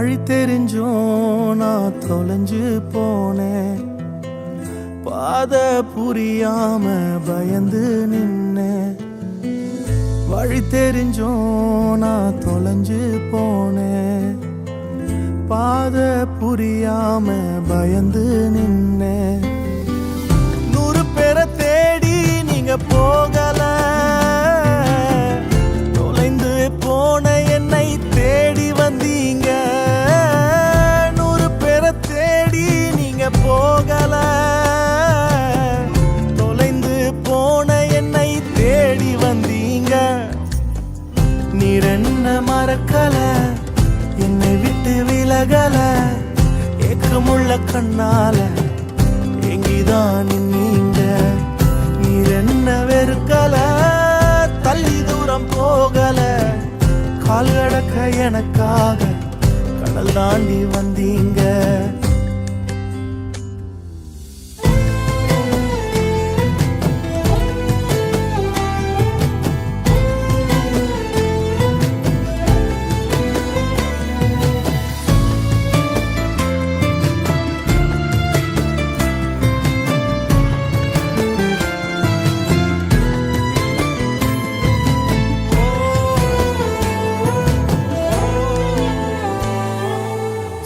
வழி தெரிஞ்சும் நான் தொலைஞ்சு போனேன். பாதை புரியாம பயந்து நின்னேன். வழி தெரிஞ்சும் நான் தொலைஞ்சு போனேன். பாதை புரியாம பயந்து நின்னேன். 100 பேரை தேடி நீங்க போகல, தொலைந்து போன என்னை தேடி வந்தீங்க. 100 பேரை தேடி நீங்க போகல, தொலைந்து போன என்னை தேடி வந்தீங்க. நீர் என்ன மறக்கல, என்னை விட்டு விலகல, ஏக்கமுள்ள கண்ணால எங்கிதான் நீங்க. நீர் என்ன வெறுக்கல, தள்ளி தூரம் போகல, கால் கடக்க எனக்காக கடல் தாண்டி வந்தீங்க.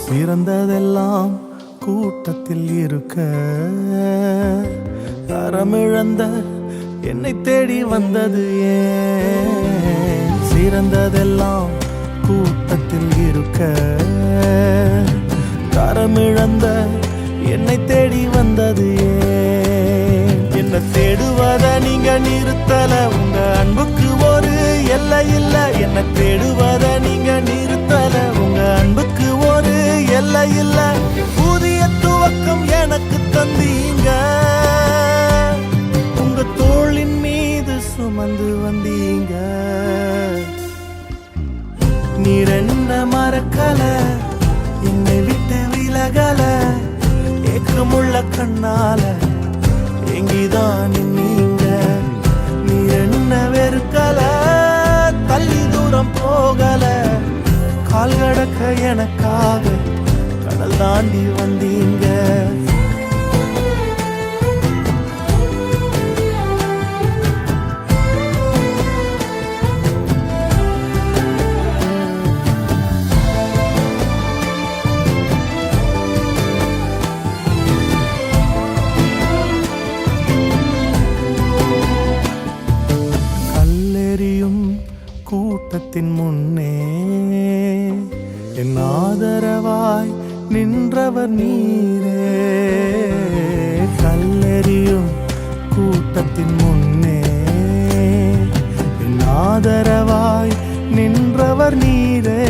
சிறந்ததெல்லாம் கூட்டத்தில் இருக்க, தரமிழந்த என்னை தேடி வந்தது ஏன்? சிறந்ததெல்லாம் கூட்டத்தில் இருக்க, தரமிழந்த என்னை தேடி வந்தது ஏன்? என்ன தேடுவத நீங்க நிறுத்தல, உங்க அன்புக்கு ஒரு எல்லை இல்ல. என்ன தேடுவத நீங்க நிறுத்தல, உங்க அன்புக்கு ஒரு எல்லை இல்ல. புதிய துவக்கம் எனக்கு தந்தீங்க, உங்க தோளின் மீது சுமந்து வந்தீங்க. நீர் என்ன மறக்கல, என்னை விட்டு விலகல, ஏக்கமுள்ள கண்ணால எங்கிதான் நீங்க. நீர் என்ன வெறுக்கல, தள்ளி தூரம் போகல, கால் கடக்க எனக்காக கடல் தாண்டி வந்தீங்க. கல்லெறியும் கூட்டத்தின் முன்னே என் ஆதரவாய் நின்றவர் நீரே. கல்லெறியும் கூட்டத்தின் முன்னே என் ஆதரவாய் நின்றவர் நீரே.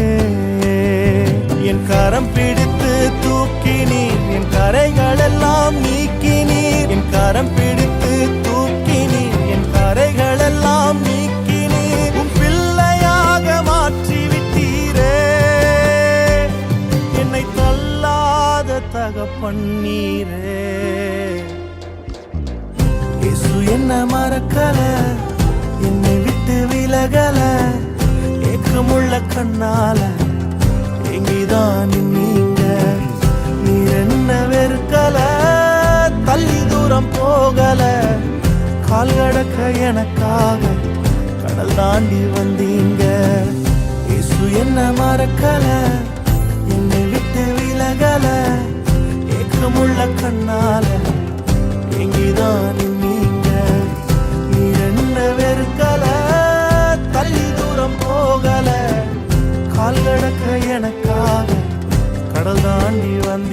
என் கரம் பிடித்து தூக்கினீர், என் கரைகளெல்லாம் நீக்கினீர். என் கரம் பிடித்து தூக்கினீர், என் கரைகளெல்லாம் நீக்கினீர். உன் பிள்ளையாக மாற்றி விட்டீரே, என்னை தள்ளாத தகப்பன் நீரே. இயேசு என்ன மறக்கல, என்னை விட்டு விலகல, ஏக்கமுள்ள கண்ணால எங்கிதான் நீங்க. நீர் என்ன வெறுக்கல, தள்ளி தூரம் போகல, கால் கடக்க எனக்காக கடல் தாண்டி வந்தீங்க. இயேசு என்ன மறக்கல, என்னை விட்டு விலகல, ஏக்கமுள்ள கண்ணால எங்கிதான் நீங்க. நீர் என்ன வெறுக்கல, தள்ளி தூரம் போகல, கால் கடக்க எனக்காக கடல் தாண்டி வந்தீங்க.